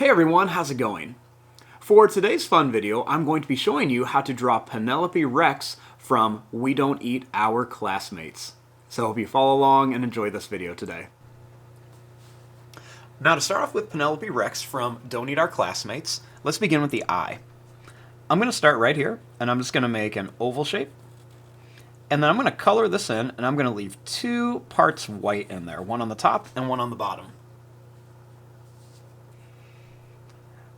Hey everyone, how's it going? For today's fun video, I'm going to be showing you how to draw Penelope Rex from We Don't Eat Our Classmates. So I hope you follow along and enjoy this video today. Now to start off with Penelope Rex from Don't Eat Our Classmates, let's begin with the eye. I'm going to start right here, and I'm just going to make an oval shape. And then I'm going to color this in, and I'm going to leave two parts white in there, one on the top and one on the bottom.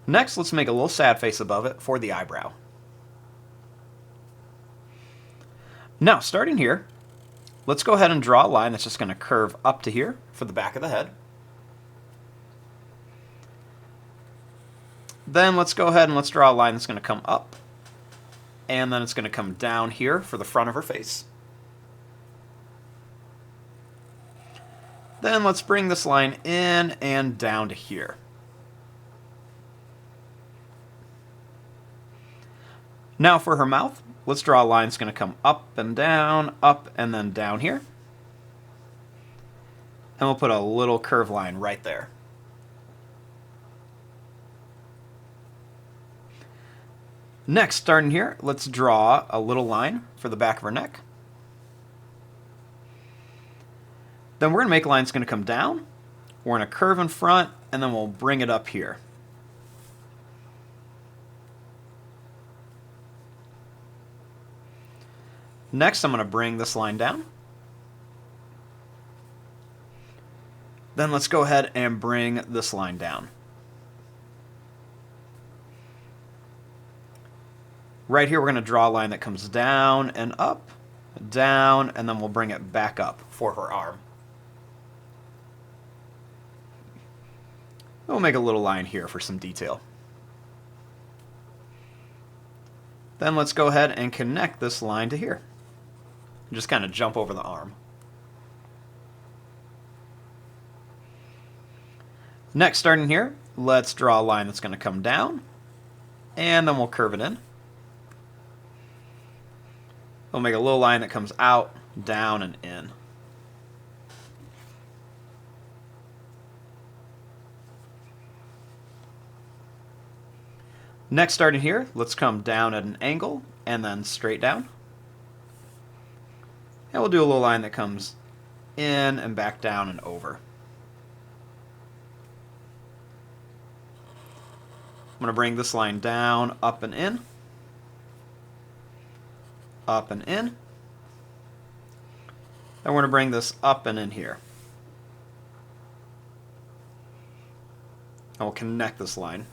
Next, let's make a little sad face above it for the eyebrow. Now, starting here, let's go ahead and draw a line that's just going to curve up to here for the back of the head. Then let's go ahead and let's draw a line that's going to come up, and then it's going to come down here for the front of her face. Then let's bring this line in and down to here. Now for her mouth, let's draw a line that's going to come up, and then down here. And we'll put a little curved line right there. Next, starting here, let's draw a little line for the back of her neck. Then we're going to make a line that's going to come down. We're going to curve in front, and then we'll bring it up here. Next, I'm going to bring this line down. Then let's go ahead and bring this line down. Right here, we're going to draw a line that comes down and up, down, and then we'll bring it back up for her arm. We'll make a little line here for some detail. Then let's go ahead and connect this line to here. Just kind of jump over the arm. Next, starting here, let's draw a line that's going to come down, and then we'll curve it in. We'll make a little line that comes out, down, and in. Next, starting here, let's come down at an angle, and then straight down. And we'll do a little line that comes in and back down and over. I'm going to bring this line down, up and in. Up and in. Then we're going to bring this up and in here. And we'll connect this line.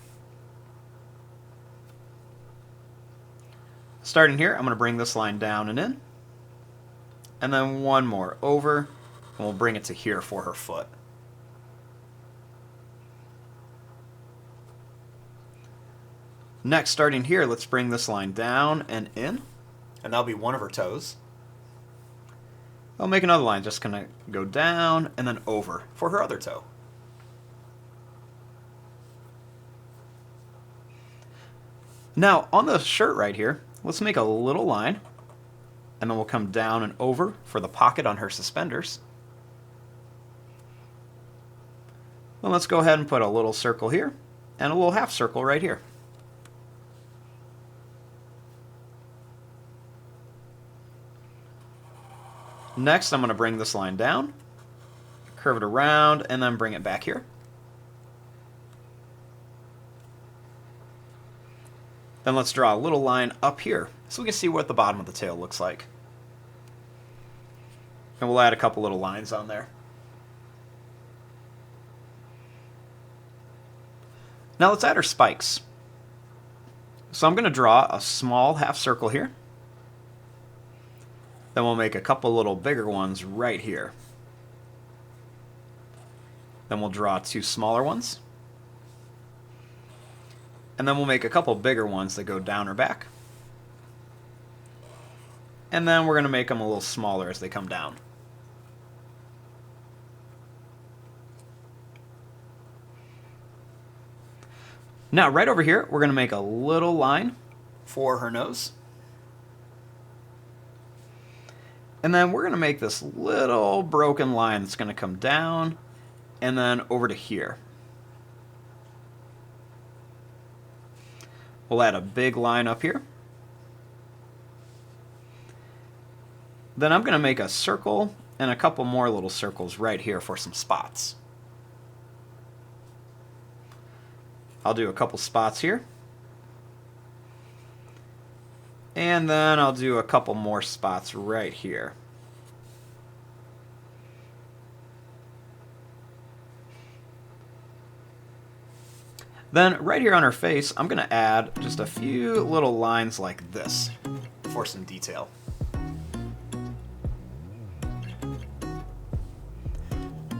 Starting here, I'm going to bring this line down and in. And then one more over, and we'll bring it to here for her foot. Next, starting here, let's bring this line down and in, and that'll be one of her toes. I'll make another line, just gonna go down and then over for her other toe. Now, on the shirt right here, let's make a little line, and then we'll come down and over for the pocket on her suspenders. Then let's go ahead and put a little circle here, and a little half circle right here. Next, I'm going to bring this line down, curve it around, and then bring it back here. Then let's draw a little line up here so we can see what the bottom of the tail looks like. And we'll add a couple little lines on there. Now let's add her spikes. So I'm going to draw a small half circle here. Then we'll make a couple little bigger ones right here. Then we'll draw two smaller ones. And then we'll make a couple bigger ones that go down her back. And then we're going to make them a little smaller as they come down. Now, right over here, we're going to make a little line for her nose. And then we're going to make this little broken line that's going to come down and then over to here. We'll add a big line up here. Then I'm going to make a circle and a couple more little circles right here for some spots. I'll do a couple spots here. And then I'll do a couple more spots right here. Then right here on her face, I'm going to add just a few little lines like this for some detail.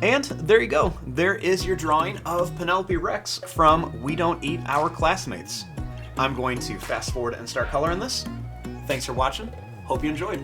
And there you go. There is your drawing of Penelope Rex from We Don't Eat Our Classmates. I'm going to fast forward and start coloring this. Thanks for watching. Hope you enjoyed.